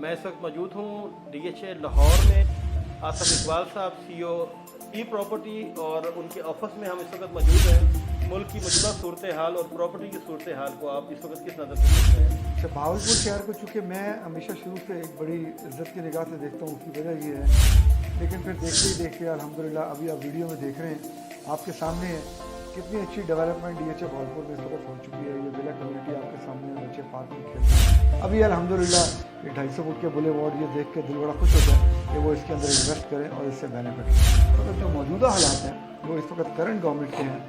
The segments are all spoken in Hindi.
मैं इस वक्त मौजूद हूँ DHA लाहौर में। आसिफ इकबाल साहब CEO ई प्रॉपर्टी और उनके ऑफिस में हम इस वक्त मौजूद हैं। मुल्क की मौजूदा सूरत हाल और प्रॉपर्टी की सूरत हाल को आप इस वक्त किस नज़र से देखते हैं? अच्छा, भावलपुर शहर को चूँकि मैं हमेशा शुरू से एक बड़ी इज्जत की निगाह से देखता हूँ, उसकी वजह ये है, लेकिन फिर देखते ही देखते अल्हम्दुलिल्लाह अभी आप वीडियो में देख रहे हैं, आपके सामने है कितनी अच्छी डेवलपमेंट DHA भावलपुर में इस वक्त हो चुकी है। ये विला कम्युनिटी आपके सामने है, बच्चे पार्क में खेल रहे हैं। अभी अल्हम्दुलिल्लाह ये 250 फुट के बुले वार्ड ये देख के दिल बड़ा खुश होता है कि वो इसके अंदर इन्वेस्ट करें और इससे बेनिफिट लें। तो जो मौजूदा हालात हैं वो इस वक्त करंट गवर्नमेंट के हैं,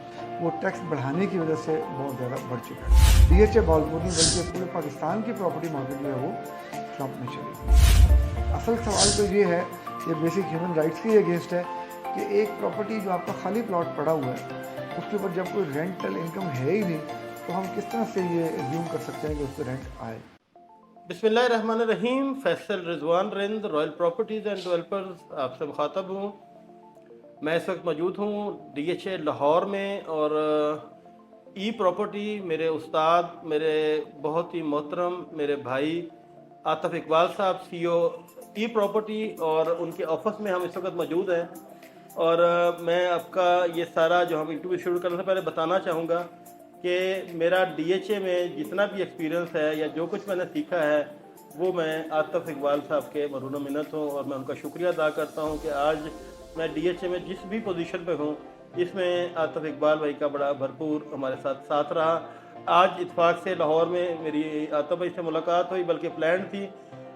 वो टैक्स बढ़ाने की वजह से बहुत ज़्यादा बढ़ चुका है। DHA भावलपुर नहीं बल्कि पूरे पाकिस्तान की प्रॉपर्टी मार्केट जो है वो ट्रंप में चली गई। असल सवाल तो ये है, ये बेसिक ह्यूमन राइट्स के अगेंस्ट है कि एक प्रॉपर्टी जो आपका खाली प्लॉट पड़ा हुआ है उसके ऊपर जब कोई रेंटल इनकम है ही नहीं, तो हम किस तरह से ये एज्यूम कर सकते हैं कि उस पर रेंट आए। बिस्मिल्लाहिर्रहमानिर्रहीम। Faisal Rizwan Rind, royal properties and developers आपसे मुखातब हूँ। मैं इस वक्त मौजूद हूँ DHA लाहौर में और ई प्रॉपर्टी मेरे उस्ताद, मेरे बहुत ही मोहतरम मेरे भाई आतिफ इकबाल साहब CEO ई प्रॉपर्टी और उनके ऑफिस में हम इस वक्त मौजूद हैं। और मैं आपका ये सारा जो हम इंटरव्यू शुरू करने से पहले बताना चाहूँगा कि मेरा DHA में जितना भी एक्सपीरियंस है या जो कुछ मैंने सीखा है वो मैं आतिफ इकबाल साहब के मरून मिन्नत हूँ और मैं उनका शुक्रिया अदा करता हूँ कि आज मैं DHA में जिस भी पोजीशन पे हूँ इसमें आतिफ इकबाल भाई का बड़ा भरपूर हमारे साथ साथ रहा। आज इत्फाक से लाहौर में मेरी आतिफ भाई से मुलाकात हुई, बल्कि प्लान थी,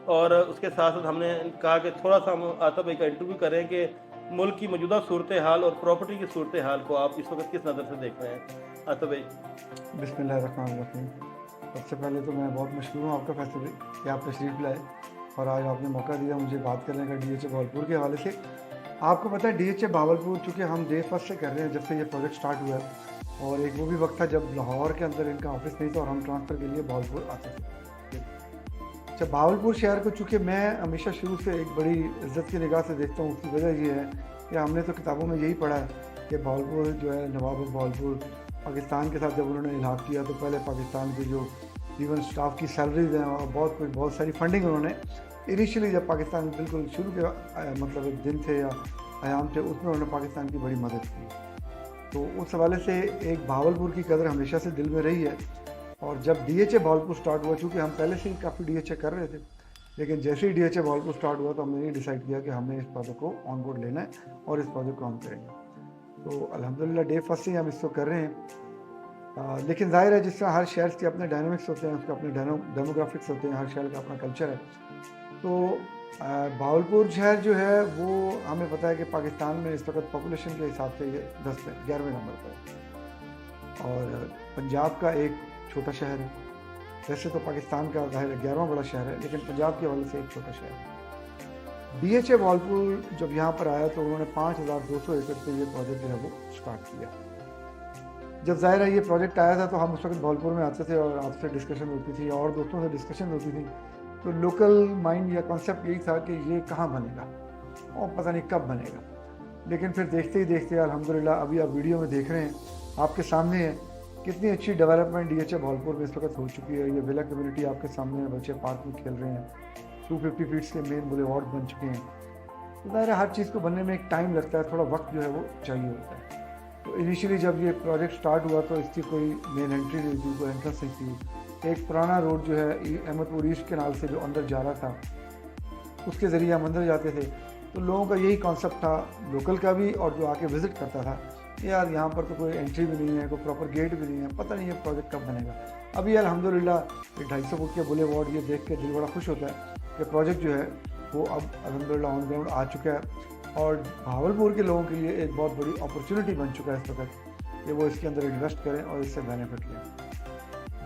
और उसके साथ साथ हमने कहा कि थोड़ा सा हम आतिफ भाई का इंटरव्यू करें कि मुल्क की मौजूदा सूरत हाल और प्रॉपर्टी की सूरत हाल को आप इस वक्त किस नज़र से देख रहे हैं आतिफ भाई? बिस्मिल्लाहिर्रहमानिर्रहीम। सबसे पहले तो मैं बहुत मशहूर हूँ आपका फैसल कि आप तशरीफ़ लाए और आज आपने मौका दिया मुझे बात करने का DHA भावलपुर के हवाले से। आपको पता है DHA भावलपुर चूँकि हम डे फर्स्ट से कर रहे हैं जब से ये प्रोजेक्ट स्टार्ट हुआ है, और एक वो भी वक्त था जब लाहौर के अंदर इनका ऑफिस नहीं था और हम ट्रांसफ़र के लिए भावलपुर आते थे। अच्छा, भावलपुर शहर को चूँकि मैं हमेशा शुरू से एक बड़ी इज्जत की निगाह से देखता हूँ, उसकी वजह ये है कि हमने तो किताबों में यही पढ़ा है कि भावलपुर जो है नवाब भावलपुर पाकिस्तान के साथ जब उन्होंने इल्हाक किया तो पहले पाकिस्तान के जो इवन स्टाफ की सैलरीज हैं और बहुत सारी फंडिंग उन्होंने इनिशियली जब पाकिस्तान में बिल्कुल शुरू के मतलब दिन थे या आयाम थे उसमें उन्होंने पाकिस्तान की बड़ी मदद की। तो उस हवाले से एक भावलपुर की कदर हमेशा से दिल में रही है। और जब DHA भावलपुर स्टार्ट हुआ, चूँकि हम पहले से ही काफ़ी DHA कर रहे थे, लेकिन जैसे ही DHA भावलपुर स्टार्ट हुआ तो हमने ये डिसाइड किया कि हमने इस प्रोजेक्ट को ऑन बोर्ड लेना है और इस प्रोजेक्ट को हम करेंगे। तो अल्हम्दुलिल्लाह डे फर्स्ट से ही हम इसको कर रहे हैं। लेकिन जाहिर है जिस तरह हर शहर के अपने डायनामिक्स होते हैं, उसके अपने डेमोग्राफिक्स होते हैं, हर शहर का अपना कल्चर है। तो भावलपुर शहर जो है वो हमें पता है कि पाकिस्तान में इस वक्त पॉपुलेशन के हिसाब से ये 11वें नंबर पर है और पंजाब का एक छोटा शहर है। वैसे तो पाकिस्तान का जाहिर है 11वां बड़ा शहर है, लेकिन पंजाब के हवाले से एक छोटा शहर है। DHA भावलपुर जब यहाँ पर आया तो उन्होंने 5200 एकड़ पे ये प्रोजेक्ट जो है वो स्टार्ट किया। जब जाहिर है ये प्रोजेक्ट आया था तो हम उस वक्त भावलपुर में आते थे और आपसे डिस्कशन होती थी और दोस्तों से डिस्कशन होती थी, तो लोकल माइंड या कॉन्सेप्ट यही था कि ये कहाँ बनेगा और पता नहीं कब बनेगा। लेकिन फिर देखते ही देखते अल्हम्दुलिल्लाह अभी आप वीडियो में देख रहे हैं, आपके सामने है कितनी अच्छी डेवलपमेंट DHA भावलपुर में इस वक्त हो चुकी है। ये विला कम्युनिटी आपके सामने है, बच्चे पार्क में खेल रहे हैं, 250 फीट्स के मेन बुले वार्ड बन चुके हैं। तो ज़ाहिर है हर चीज़ को बनने में एक टाइम लगता है, थोड़ा वक्त जो है वो चाहिए होता है। तो इनिशियली जब ये प्रोजेक्ट स्टार्ट हुआ तो इसकी कोई मेन एंट्री नहीं थी, कोई एंट्रेंस नहीं थी। एक पुराना रोड जो है अहमदपुर ईस्ट के नाल से जो अंदर जा रहा था उसके ज़रिए हम अंदर जाते थे, तो लोगों का यही कॉन्सेप्ट था, लोकल का भी और जो आके विज़िट करता था, यार यहाँ पर तो कोई एंट्री भी नहीं है, कोई प्रॉपर गेट भी नहीं है, पता नहीं ये प्रोजेक्ट कब बनेगा। अभी अल्हम्दुलिल्लाह 250 फुट के बुले वार्ड ये देख के दिल बड़ा खुश होता है कि प्रोजेक्ट जो है वो अब अल्हम्दुलिल्लाह ऑन ग्राउंड आ चुका है और भावलपुर के लोगों के लिए एक बहुत बड़ी अपॉर्चुनिटी बन चुका है इस वक्त कि वो इसके अंदर इन्वेस्ट करें और इससे बेनिफिट लें।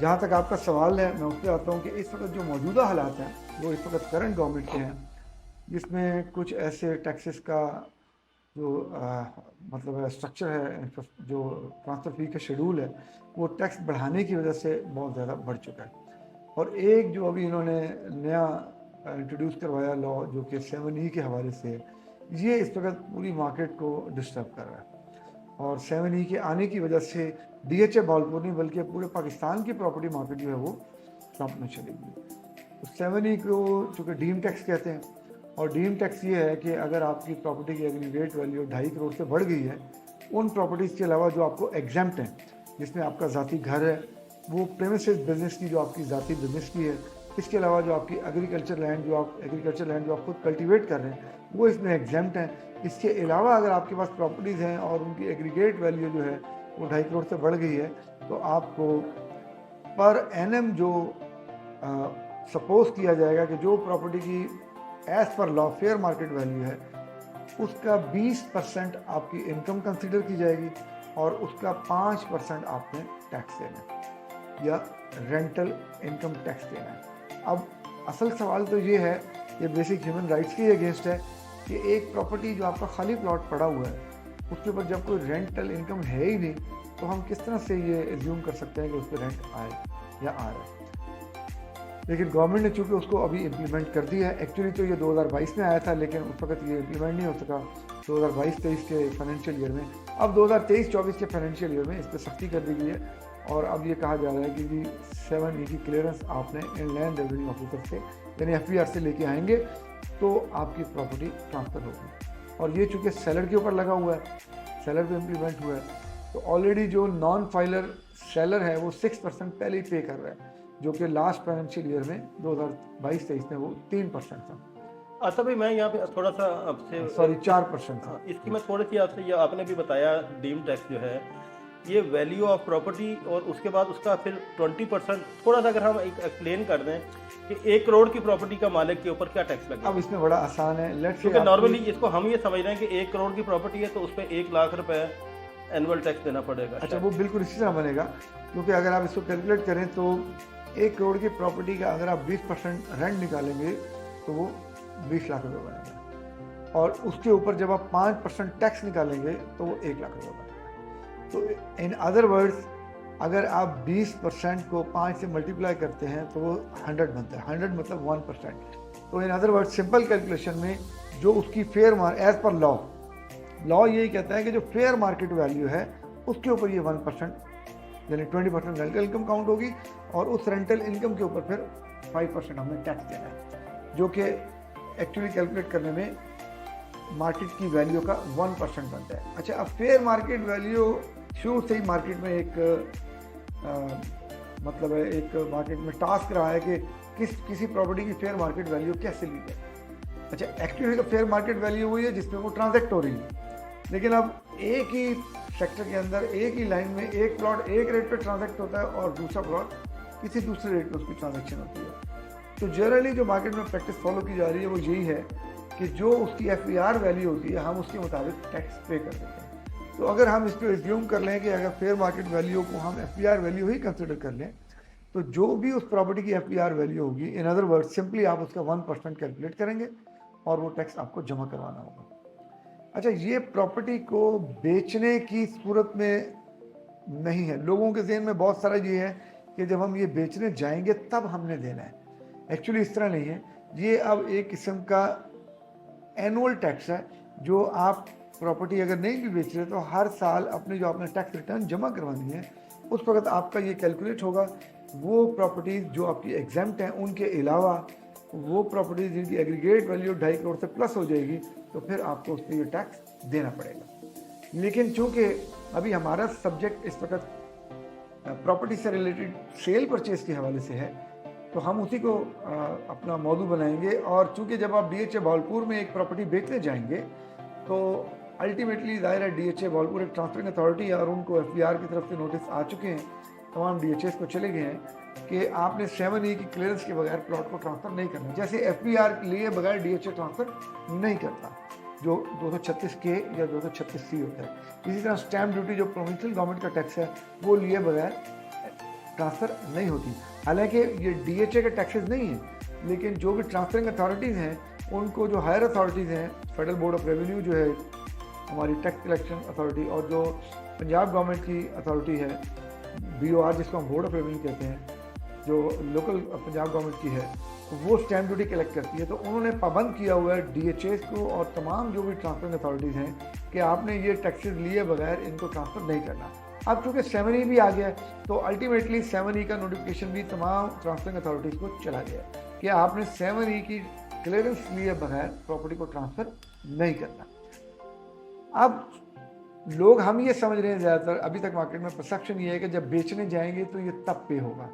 जहाँ तक आपका सवाल है, मैं उस पर आता हूँ कि इस वक्त जो मौजूदा हालात हैं वो इस वक्त करंट गवर्नमेंट के हैं, जिसमें कुछ ऐसे टैक्सेस का जो मतलब स्ट्रक्चर है, जो ट्रांसफ़र फी का शेड्यूल है, वो टैक्स बढ़ाने की वजह से बहुत ज़्यादा बढ़ चुका है। और एक जो अभी इन्होंने नया इंट्रोड्यूस करवाया लॉ जो कि 7E के हवाले से, ये इस वक्त पूरी मार्केट को डिस्टर्ब कर रहा है। और 7E के आने की वजह से DHA भावलपुर नहीं बल्कि पूरे पाकिस्तान की प्रॉपर्टी मार्केट जो है वो ट्रंप में चली गई। तो 7E को चूँकि डीम टैक्स कहते हैं, और डीम टैक्स ये है कि अगर आपकी प्रॉपर्टी की एग्रीगेट वैल्यू 2.5 करोड़ से बढ़ गई है, उन प्रॉपर्टीज़ के अलावा जो आपको एग्जैम्प्ट हैं, जिसमें आपका ज़ाती घर है, वो प्रेमिसेस बिजनेस की जो आपकी ज़ाती बिजनेस की है, इसके अलावा जो आपकी एग्रीकल्चर लैंड जो आप खुद कल्टीवेट कर रहे हैं, वो इसमें एग्जैम्प्ट हैं। इसके अलावा अगर आपके पास प्रॉपर्टीज़ हैं और उनकी एग्रीगेट वैल्यू जो है वो 2.5 करोड़ से बढ़ गई है, तो आपको पर एनम जो सपोज किया जाएगा कि जो प्रॉपर्टी की as per law fair market value है, उसका 20% आपकी इनकम कंसीडर की जाएगी और उसका 5% आपने टैक्स देना है या रेंटल इनकम टैक्स देना है। अब असल सवाल तो ये है, ये बेसिक ह्यूमन राइट्स के अगेंस्ट है कि एक प्रॉपर्टी जो आपका खाली प्लॉट पड़ा हुआ है, उसके ऊपर जब कोई रेंटल इनकम है ही नहीं, तो हम किस तरह से ये एज्यूम कर सकते हैं कि उस पर रेंट आए या आ रहा है। लेकिन गवर्नमेंट ने चूँकि उसको अभी इम्प्लीमेंट कर दिया है, एक्चुअली तो ये 2022 में आया था, लेकिन उस वक्त ये इम्प्लीमेंट नहीं हो सका 2022-23 के फाइनेंशियल ईयर में। अब 2023-24 के फाइनेंशियल ईयर में इस पर सख्ती कर दी गई है और अब ये कहा जा रहा है कि जी 7E की क्लियरेंस आपने इनलैंड रेवेन्यू ऑफिसर से यानी FBR से लेके आएंगे तो आपकी प्रॉपर्टी ट्रांसफ़र होगी। और ये चूँकि सेलर के ऊपर लगा हुआ है, सेलर पे इम्प्लीमेंट हुआ है, तो ऑलरेडी जो नॉन फाइलर सेलर है वो 6% पहले ही पे कर रहा है, जो कि लास्ट फाइनेंशियल ईयर में 2022-23 में वो 3% था। अच्छा भाई, मैं यहाँ पे थोड़ा सा आपसे 4% था। इसकी मैं थोड़ी सी आपसे, ये आपने भी बताया डीम टैक्स जो है ये वैल्यू ऑफ प्रॉपर्टी और उसके बाद उसका फिर 20%, थोड़ा सा अगर हम एक एक्सप्लेन कर दें कि 1 करोड़ की प्रॉपर्टी का मालिक के ऊपर क्या टैक्स लगेगा। अब इसमें बड़ा आसान है, लेट्स क्योंकि नॉर्मली इसको हम ये समझ रहे हैं कि 1 करोड़ की प्रॉपर्टी है तो उस पर 1 लाख रुपए एनुअल टैक्स देना पड़ेगा। अच्छा, वो बिल्कुल इसी तरह बनेगा, क्योंकि अगर आप इसको कैलकुलेट करें तो 1 करोड़ की प्रॉपर्टी का अगर आप 20% रेंट निकालेंगे तो वो 20 लाख रुपए बनेगा, और उसके ऊपर जब आप 5% टैक्स निकालेंगे तो वो 1 लाख रुपए बनेगा। तो इन अदर वर्ड्स, अगर आप 20% को 5 से मल्टीप्लाई करते हैं तो वो 100 बनता है। 100 मतलब 1%। तो in other words simple calculation में जो उसकी फेयर एज पर लॉ यही कहता है कि जो फेयर मार्केट वैल्यू है उसके ऊपर ये 1% यानी 20% रेंटल इनकम काउंट होगी, और उस रेंटल इनकम के ऊपर फिर 5% हमें टैक्स देना है, जो कि एक्चुअली कैलकुलेट करने में मार्केट की वैल्यू का 1% बनता है। अच्छा, अब फेयर मार्केट वैल्यू शुरू से ही मार्केट में एक मतलब है, एक मार्केट में टास्क रहा है कि किसी प्रॉपर्टी की फेयर मार्केट वैल्यू कैसे ली जाए। अच्छा, एक्चुअली तो फेयर मार्केट वैल्यू हुई है जिसमें वो ट्रांजैक्ट हो रही है, लेकिन अब एक ही सेक्टर के अंदर एक ही लाइन में एक प्लॉट एक रेट पे ट्रांजैक्ट होता है और दूसरा प्लॉट किसी दूसरे रेट पे उसकी ट्रांजैक्शन होती है। तो जनरली जो मार्केट में प्रैक्टिस फॉलो की जा रही है वो यही है कि जो उसकी FBR वैल्यू होती है हम उसके मुताबिक टैक्स पे कर देते हैं। तो अगर हम इसको एज्यूम कर लें कि अगर फेयर मार्केट वैल्यू को हम FBR वैल्यू ही कंसिडर कर लें, तो जो भी उस प्रॉपर्टी की FBR वैल्यू होगी, इन अदर वर्ड सिंपली आप उसका 1% कैलकुलेट करेंगे और वो टैक्स आपको जमा करवाना होगा। अच्छा, ये प्रॉपर्टी को बेचने की सूरत में नहीं है। लोगों के जहन में बहुत सारा ये है कि जब हम ये बेचने जाएंगे तब हमने देना है। एक्चुअली इस तरह नहीं है, ये अब एक किस्म का एनुअल टैक्स है जो आप प्रॉपर्टी अगर नहीं भी बेच रहे तो हर साल अपने जो आपने टैक्स रिटर्न जमा करवानी है उस वक्त आपका ये कैलकुलेट होगा। वो प्रॉपर्टीज़ जो आपकी एग्जैम्प्ट हैं उनके अलावा वो प्रॉपर्टीज़ जिनकी एग्रीगेट वैल्यू 2.5 करोड़ से प्लस हो जाएगी तो फिर आपको उस पर ये टैक्स देना पड़ेगा। लेकिन चूँकि अभी हमारा सब्जेक्ट इस वक्त प्रॉपर्टी से रिलेटेड सेल परचेज के हवाले से है तो हम उसी को अपना मौजू बनाएंगे। और चूँकि जब आप DHA भावलपुर में एक प्रॉपर्टी बेचने जाएंगे तो अल्टीमेटली ज़ाहिर है DHA भावलपुर एक ट्रांसफरिंग अथॉरिटी है और उनको FBR की तरफ से नोटिस आ चुके हैं, तमाम DHAs को चले गए हैं कि आपने 7E की क्लियरेंस के बगैर प्लॉट को ट्रांसफ़र नहीं करना। जैसे FBR लिए बगैर DHA ट्रांसफ़र नहीं करता, जो 236K या 236C होता है। इसी तरह स्टैम्प ड्यूटी जो प्रोविंशियल गवर्नमेंट का टैक्स है वो लिए बगैर ट्रांसफ़र नहीं होती। हालांकि ये DHA के टैक्सेस नहीं हैं, लेकिन जो भी ट्रांसफरिंग अथॉरिटीज़ हैं उनको जो हायर अथॉरिटीज़ हैं, फेडरल बोर्ड ऑफ रेवेन्यू जो है हमारी टैक्स कलेक्शन अथॉरिटी, और जो पंजाब गवर्नमेंट की अथॉरिटी है BOR जिसको हम बोर्ड ऑफ रेवेन्यू कहते हैं, जो लोकल पंजाब गवर्नमेंट की है, वो स्टैम्प ड्यूटी कलेक्ट करती है। तो उन्होंने पाबंद किया हुआ है DHAs को और तमाम जो भी ट्रांसफरिंग अथॉरिटीज़ हैं कि आपने ये टैक्सेस लिए बगैर इनको ट्रांसफ़र नहीं करना। अब चूँकि 7E भी आ गया है तो अल्टीमेटली 7E का नोटिफिकेशन भी तमाम ट्रांसफरिंग अथॉरिटीज़ को चला गया है कि आपने 7E की क्लियरेंस लिए बगैर प्रॉपर्टी को ट्रांसफ़र नहीं करना। अब लोग हम ये समझ रहे हैं ज़्यादातर अभी तक मार्केट में परसेप्शन ये है कि जब बेचने जाएंगे तो ये तब पे होगा,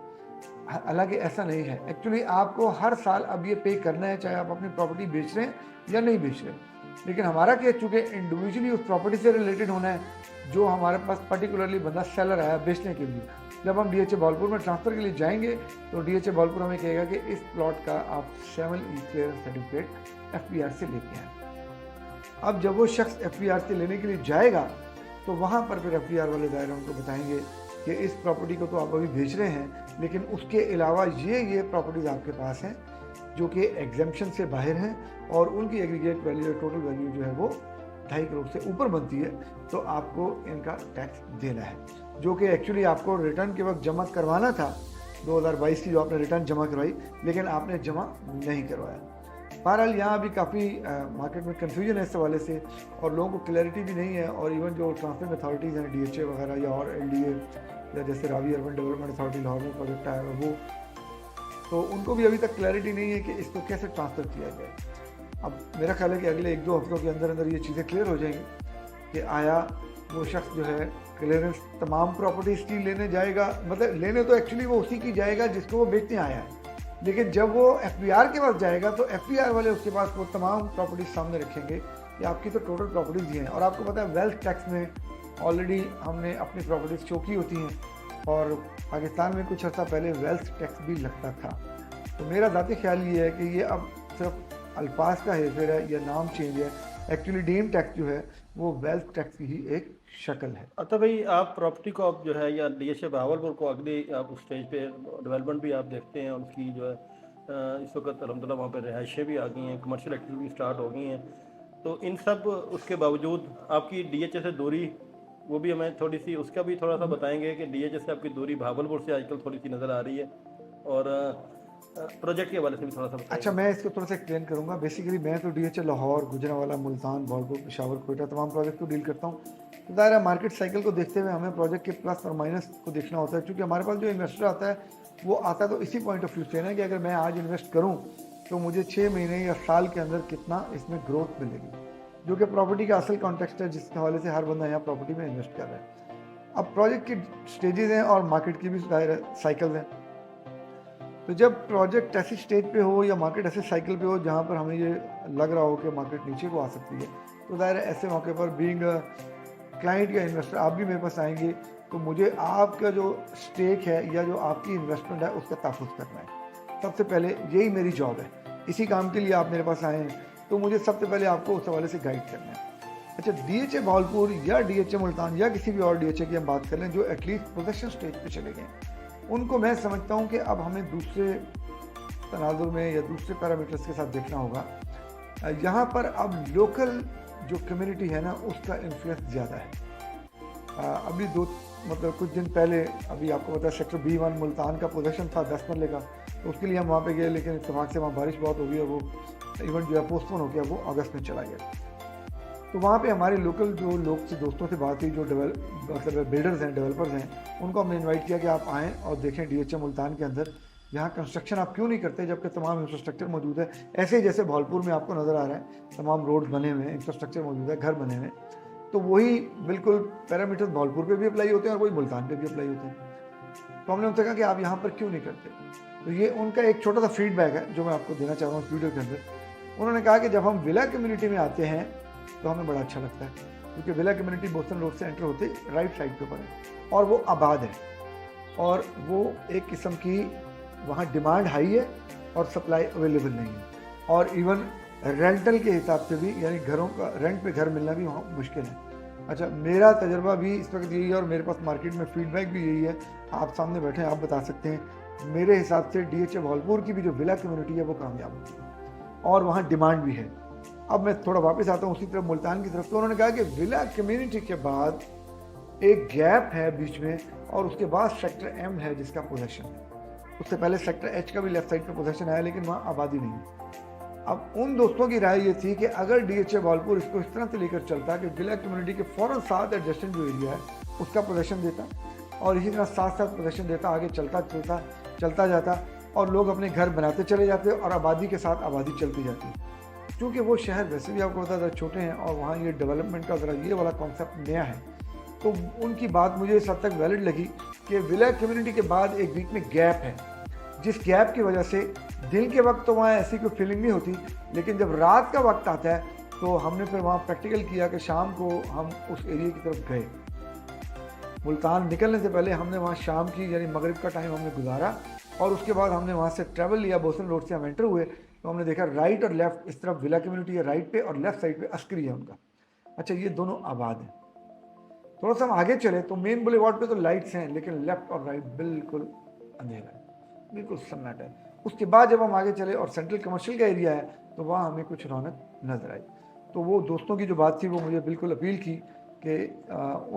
हालांकि ऐसा नहीं है। एक्चुअली आपको हर साल अब ये पे करना है, चाहे आप अपनी प्रॉपर्टी बेच रहे हैं या नहीं बेच रहे हैं। लेकिन हमारा केस चूँकि इंडिविजुअली उस प्रॉपर्टी से रिलेटेड होना है, जो हमारे पास पर्टिकुलरली बंदा सेलर आया बेचने के लिए, जब हम DHA भावलपुर में ट्रांसफ़र के लिए जाएंगे तो DHA भावलपुर हमें कहेगा कि इस प्लॉट का आप 7E क्लियरेंस सर्टिफिकेट FBR से लेके आए। अब जब वो शख्स FBR से लेने के लिए जाएगा तो वहाँ पर फिर FBR वाले दायरे उनको बताएंगे कि इस प्रॉपर्टी को तो आप अभी बेच रहे हैं, लेकिन उसके अलावा ये प्रॉपर्टीज़ आपके पास हैं जो कि एग्जेम्पशन से बाहर हैं और उनकी एग्रीगेट वैल्यू टोटल वैल्यू जो है वो 2.5 करोड़ से ऊपर बनती है, तो आपको इनका टैक्स देना है, जो कि एक्चुअली आपको रिटर्न के वक्त जमा करवाना था 2022 की जो आपने रिटर्न जमा करवाई, लेकिन आपने जमा नहीं करवाया। बहरहाल यहाँ अभी काफ़ी मार्केट में कन्फ्यूजन है इस हवाले से और लोगों को क्लैरिटी भी नहीं है, और इवन जो ट्रांसपोर्ट अथॉरिटीज़ हैं DHA वगैरह या और LDA या जैसे Ravi urban development authority Lahore में प्रोजेक्ट आया है वो, तो उनको भी अभी तक क्लैरिटी नहीं है कि इसको कैसे ट्रांसफ़र किया जाए। अब मेरा ख्याल है कि अगले 1-2 हफ्तों के अंदर अंदर ये चीज़ें क्लियर हो जाएंगी कि आया वो शख्स जो है क्लियरेंस तमाम प्रॉपर्टीज़ की लेने जाएगा, मतलब लेने तो एक्चुअली वो उसी की जाएगा जिसको वो बेचने आया है, लेकिन जब वो FBR के पास जाएगा तो FBR वाले उसके पास वो तमाम प्रॉपर्टीज सामने रखेंगे कि आपकी तो टोटल प्रॉपर्टीज ही हैं। और आपको पता है वेल्थ टैक्स में ऑलरेडी हमने अपनी प्रॉपर्टीज शो की होती हैं, और पाकिस्तान में कुछ अर्सा पहले वेल्थ टैक्स भी लगता था। तो मेरा ज़ाती ख्याल ये है कि ये अब सिर्फ अल्फाज का हेरफेर है या नाम चेंज है, एक्चुअली डीम टैक्स जो है वो वेल्थ टैक्स की ही एक शक्ल है। अच्छा भाई, आप प्रॉपर्टी को आप जो है या DHA भावलपुर को अगली आप उस स्टेज पे डेवलपमेंट भी आप देखते हैं, उसकी जो है इस वक्त अलहमदिल्ला वहाँ पे रिहाइशें भी आ गई हैं, कमर्शियल एक्टिविटी स्टार्ट हो गई हैं, तो इन सब उसके बावजूद आपकी DHA से दूरी, वो भी हमें थोड़ी सी उसका भी थोड़ा सा बताएंगे कि DHA से आपकी दूरी भावलपुर से आजकल थोड़ी सी नज़र आ रही है, और प्रोजेक्ट के हवाले से भी थोड़ा सा बताएंगे। अच्छा, मैं इसको थोड़ा सा एक्सप्लेन करूँगा। बेसिकली मैं तो DHA लाहौर, गुजरांवाला, मुल्तान, भावलपुर, पेशावर, कोयटा तमाम प्रोजेक्ट को डील करता हूँ। तो दायरा मार्केट साइकिल को देखते हुए हमें प्रोजेक्ट के प्लस और माइनस को देखना होता है, क्योंकि हमारे पास जो इन्वेस्टर आता है वो आता तो इसी पॉइंट ऑफ व्यू से ना कि अगर मैं आज इन्वेस्ट करूँ तो मुझे 6 महीने या साल के अंदर कितना इसमें ग्रोथ मिलेगी, जो कि प्रॉपर्टी का असल कॉन्टेक्स्ट है जिसके हवाले से हर बंदा यहाँ प्रॉपर्टी में इन्वेस्ट कर रहा है। अब प्रोजेक्ट की स्टेजेस हैं और मार्केट की भी साइकिल्स हैं। तो जब प्रोजेक्ट ऐसी स्टेज पे हो या मार्केट ऐसे साइकिल पे हो जहाँ पर हमें ये लग रहा हो कि मार्केट नीचे को आ सकती है, तो ज़ाहिर है ऐसे मौके पर बीइंग क्लाइंट या इन्वेस्टर आप भी मेरे पास आएंगे तो मुझे आपका जो स्टेक है या जो आपकी इन्वेस्टमेंट है उसका तहफ़्फ़ुज़ करना है। सबसे पहले यही मेरी जॉब है, इसी काम के लिए आप मेरे पास आए हैं, तो मुझे सबसे पहले आपको उस हवाले से गाइड करना है। अच्छा, DHA भावलपुर या DHA मुल्तान या किसी भी और DHA की हम बात कर लें जो एटलीस्ट पोजेशन स्टेज पे चले गए, उनको मैं समझता हूँ कि अब हमें दूसरे तनाजुर में या दूसरे पैरामीटर्स के साथ देखना होगा। यहाँ पर अब लोकल जो कम्युनिटी है ना उसका इन्फ्लुएंस ज़्यादा है। अभी कुछ दिन पहले अभी आपको पता है सेक्टर B1 मुल्तान का पोजेशन था 10 मरले का, तो उसके लिए हम वहाँ पे गए, लेकिन इत्तेफाक से वहाँ बारिश बहुत हो गई और वो इवेंट जो है पोस्टपोन हो गया, वो अगस्त में चला गया। तो वहाँ पे हमारे लोकल जो लोग से दोस्तों से बात हुई, जो बिल्डर्स हैं, डेवलपर्स हैं, उनको हमने इनवाइट किया कि आप आएँ और देखें DHA मुल्तान के अंदर यहाँ कंस्ट्रक्शन आप क्यों नहीं करते जबकि तमाम इंफ्रास्ट्रक्चर मौजूद है। ऐसे ही जैसे भावलपुर में आपको नज़र आ रहा है तमाम रोड बने हुए हैं, इंफ्रास्ट्रक्चर मौजूद है, घर बने हुए हैं, तो वही बिल्कुल पैरामीटर्स भावलपुर पे भी अप्लाई होते हैं और वही मुल्तान पे भी अप्लाई होते हैं। तो हमने उनसे कहा कि आप यहाँ पर क्यों नहीं करते। तो ये उनका एक छोटा सा फीडबैक है जो मैं आपको देना चाह रहा हूँ इस वीडियो के अंदर। उन्होंने कहा कि जब हम विला कम्युनिटी में आते हैं तो हमें बड़ा अच्छा लगता है, क्योंकि विला कम्युनिटी बोस्टन रोड से एंटर होते राइट साइड के ऊपर है और वो आबाद है और वो एक किस्म की वहाँ डिमांड हाई है और सप्लाई अवेलेबल नहीं है, और इवन रेंटल के हिसाब से भी, यानी घरों का रेंट पे घर मिलना भी वहाँ मुश्किल है। अच्छा, मेरा तजर्बा भी इस वक्त यही है और मेरे पास मार्केट में फीडबैक भी यही है। आप सामने बैठे हैं, आप बता सकते हैं। मेरे हिसाब से DHA भावलपुर की भी जो विला कम्युनिटी है वो कामयाब होती है और वहाँ डिमांड भी है। अब मैं थोड़ा वापस आता हूँ उसी तरफ मुल्तान की तरफ। तो उन्होंने कहा कि विला कम्युनिटी के बाद एक गैप है बीच में और उसके बाद सेक्टर M है जिसका पोजेशन है। उससे पहले सेक्टर H का भी लेफ्ट साइड पर पोजेशन आया, लेकिन वहाँ आबादी नहीं है। अब उन दोस्तों की राय ये थी कि अगर DHA भावलपुर इसको इस तरह से लेकर चलता कि विला कम्युनिटी के फ़ौरन साथ एडजस्टेंट जो एरिया है उसका पोजेशन देता और इसी तरह साथ साथ पोजेशन देता, आगे चलता जाता, और लोग अपने घर बनाते चले जाते और आबादी के साथ आबादी चलती जाती है। क्योंकि वो शहर वैसे भी आपको पता है छोटे हैं और वहाँ ये डेवलपमेंट का ज़रा ये वाला कॉन्सेप्ट नया है, तो उनकी बात मुझे इस हद तक वैलिड लगी कि विला कम्युनिटी के बाद एक बीच में गैप है, जिस गैप की वजह से दिन के वक्त तो वहाँ ऐसी कोई फीलिंग नहीं होती, लेकिन जब रात का वक्त आता है तो हमने फिर वहाँ प्रैक्टिकल किया कि शाम को हम उस एरिया की तरफ गए। मुल्तान निकलने से पहले हमने वहाँ शाम की यानी मगरिब का टाइम हमने गुजारा और उसके बाद हमने वहाँ से ट्रैवल लिया। बोसन रोड से हम एंटर हुए तो हमने देखा राइट और लेफ़्ट इस तरफ विला कम्युनिटी है राइट पे और लेफ़्ट साइड पे अस्करी है उनका। अच्छा, ये दोनों आबाद हैं। थोड़ा सा हम आगे चले तो मेन बुलेवार्ड पे तो लाइट्स हैं, लेकिन लेफ़्ट और राइट बिल्कुल अंधेरा है, बिल्कुल सन्नाटा है। उसके बाद जब हम आगे चले और सेंट्रल कमर्शियल का एरिया है तो वहाँ हमें कुछ रौनक नज़र आई। तो वो दोस्तों की जो बात थी वो मुझे बिल्कुल अपील की कि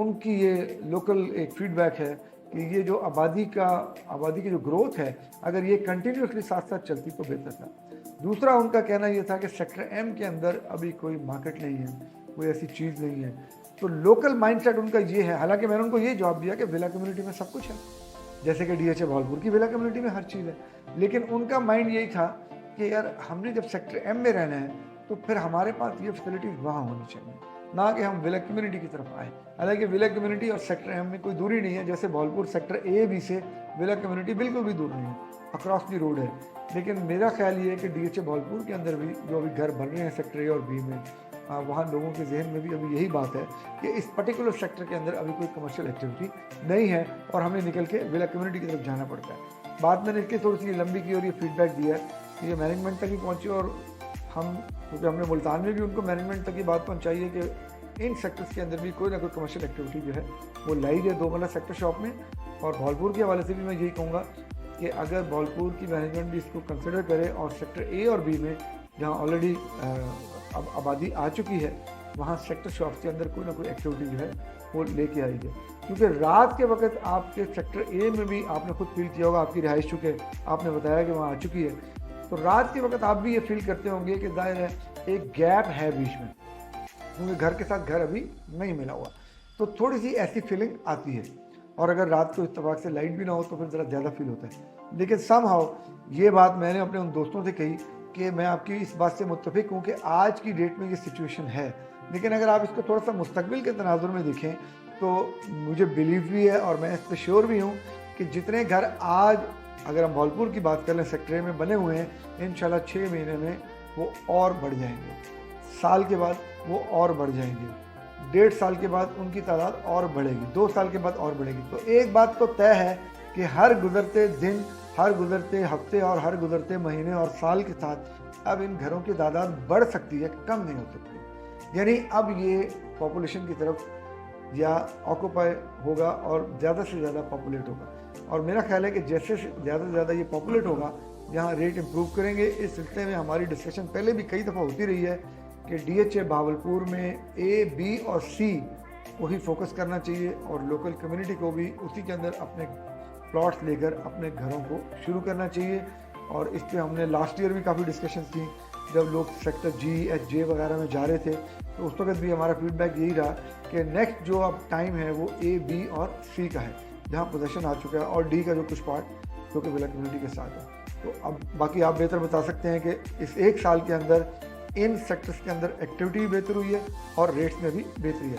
उनकी ये लोकल एक फीडबैक है कि ये जो आबादी की जो ग्रोथ है अगर ये कंटिन्यूसली साथ साथ चलती तो बेहतर था। दूसरा उनका कहना ये था कि सेक्टर एम के अंदर अभी कोई मार्केट नहीं है, कोई ऐसी चीज़ नहीं है। तो लोकल माइंडसेट उनका ये है। हालांकि मैंने उनको ये जवाब दिया कि विला कम्युनिटी में सब कुछ है, जैसे कि DHA भावलपुर की विला कम्युनिटी में हर चीज़ है, लेकिन उनका माइंड यही था कि यार हमने जब सेक्टर एम में रहना है तो फिर हमारे पास ये फैसिलिटीज़ वहाँ होनी चाहिए, ना कि हम विला कम्युनिटी की तरफ आए। हालांकि विला कम्युनिटी और सेक्टर एम में कोई दूरी नहीं है, जैसे भावलपुर सेक्टर A B से विला कम्युनिटी बिल्कुल भी दूर नहीं है, अक्रॉस दी रोड है। लेकिन मेरा ख्याल ये है कि DHA भावलपुर के अंदर भी जो अभी घर बन रहे हैं सेक्टर A और B में, वहाँ लोगों के जहन में भी अभी यही बात है कि इस पर्टिकुलर सेक्टर के अंदर अभी कोई कमर्शियल एक्टिविटी नहीं है और हमें निकल के विला कम्युनिटी की तरफ जाना पड़ता है। बात मैंने इसकी थोड़ी सी लंबी की और ये फीडबैक दिया है कि ये मैनेजमेंट तक ही पहुँची और हम, क्योंकि हमने मुल्तान में भी उनको मैनेजमेंट तक की बात पहुँचाई है कि इन सेक्टर्स के अंदर भी कोई ना कोई कमर्शियल एक्टिविटी जो है वो लाई है 2 मरला सेक्टर शॉप में। और भावलपुर के हवाले से भी मैं यही कहूँगा कि अगर भावलपुर की मैनेजमेंट भी इसको कंसिडर करे और सेक्टर A और B में जहाँ ऑलरेडी अब आबादी आ चुकी है वहाँ सेक्टर शॉप के अंदर कोई ना कोई एक्टिविटी जो है वो लेके आई है। क्योंकि रात के वक्त आपके सेक्टर A में भी आपने खुद फील किया होगा, आपकी रिहाइश चुके आपने बताया कि वहाँ आ चुकी है, तो रात के वक्त आप भी ये फील करते होंगे कि जाहिर है एक गैप है बीच में, क्योंकि घर के साथ घर अभी नहीं मिला हुआ, तो थोड़ी सी ऐसी फीलिंग आती है। और अगर रात को इत्तेफाक से लाइट भी ना हो तो फिर ज़रा ज़्यादा फील होता है। लेकिन समहाउ ये बात मैंने अपने उन दोस्तों से कही कि मैं आपकी इस बात से मुत्तफिक हूँ कि आज की डेट में ये सिचुएशन है, लेकिन अगर आप इसको थोड़ा सा मुस्तकबिल के तनाजुर में देखें तो मुझे बिलीव भी है और मैं इस पर श्योर भी हूँ कि जितने घर आज अगर हम भावलपुर की बात कर लें सेक्टर में बने हुए हैं, इंशाल्लाह 6 महीने में वो और बढ़ जाएंगे, साल के बाद वो और बढ़ जाएंगे, 1.5 साल के बाद उनकी तादाद और बढ़ेगी, 2 साल के बाद और बढ़ेगी। तो एक बात तो तय है कि हर गुजरते दिन, हर गुजरते हफ्ते और हर गुजरते महीने और साल के साथ अब इन घरों की तादाद बढ़ सकती है, कम नहीं हो सकती। यानी अब ये पॉपुलेशन की तरफ या ऑक्यूपाई होगा और ज़्यादा से ज़्यादा पॉपुलेट होगा। और मेरा ख्याल है कि जैसे ज़्यादा से ज़्यादा ये पॉपुलेट होगा, यहाँ रेट इम्प्रूव करेंगे। इस सिलसिले में हमारी डिस्कशन पहले भी कई दफ़ा होती रही है कि DHA भावलपुर में A, B और C वही फोकस करना चाहिए और लोकल कम्युनिटी को भी उसी के अंदर अपने प्लॉट्स लेकर अपने घरों को शुरू करना चाहिए। और इस पर हमने लास्ट ईयर भी काफ़ी डिस्कशन की जब लोग सेक्टर G, H, J वगैरह में जा रहे थे, तो उस वक्त भी हमारा फीडबैक यही रहा कि नेक्स्ट जो अब टाइम है वो A, B और C का है, जहाँ पोजीशन आ चुका है, और D का जो कुछ पार्ट जो कि विला कम्युनिटी के साथ है। तो अब बाकी आप बेहतर बता सकते हैं कि इस 1 साल के अंदर इन सेक्टर्स के अंदर एक्टिविटी भी बेहतर हुई है और रेट्स में भी बेहतरी है।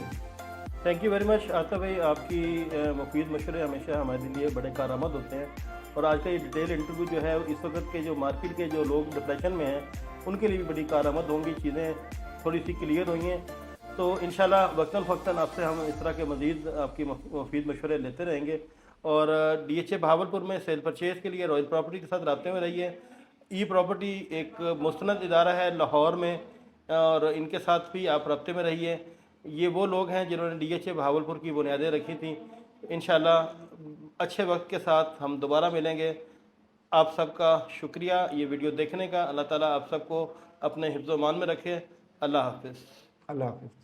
Thank you very much Atif भाई, आपकी मुफीद मशवरे हमेशा हमारे लिए बड़े कारआमद होते हैं। और आज का ये डिटेल इंटरव्यू जो है इस वक्त के जो मार्केट के जो लोग डिप्रेशन में हैं उनके लिए भी बड़ी कारआमद होंगी, चीज़ें थोड़ी सी क्लियर हुई हैं। तो इंशाल्लाह वक्तन फ़क्तन आपसे हम इस तरह के मज़ीद आपकी मुफीद मशवरे लेते रहेंगे। और DHA भावलपुर में सेल परचेज़ के लिए रॉयल प्रॉपर्टी के साथ रब्ते में रहिए। ई प्रॉपर्टी एक मुस्तनद इदारा है लाहौर में और इनके साथ भी आप रब्ते में रहिए। ये वो लोग हैं जिन्होंने DHA भावलपुर की बुनियादें रखी थी। इंशाल्लाह अच्छे वक्त के साथ हम दोबारा मिलेंगे। आप सबका शुक्रिया ये वीडियो देखने का। अल्लाह ताला आप सबको अपने हिफ्ज़-ओ-मान में रखे। अल्लाह हाफ़िज़। अल्लाह हाफ़िज़।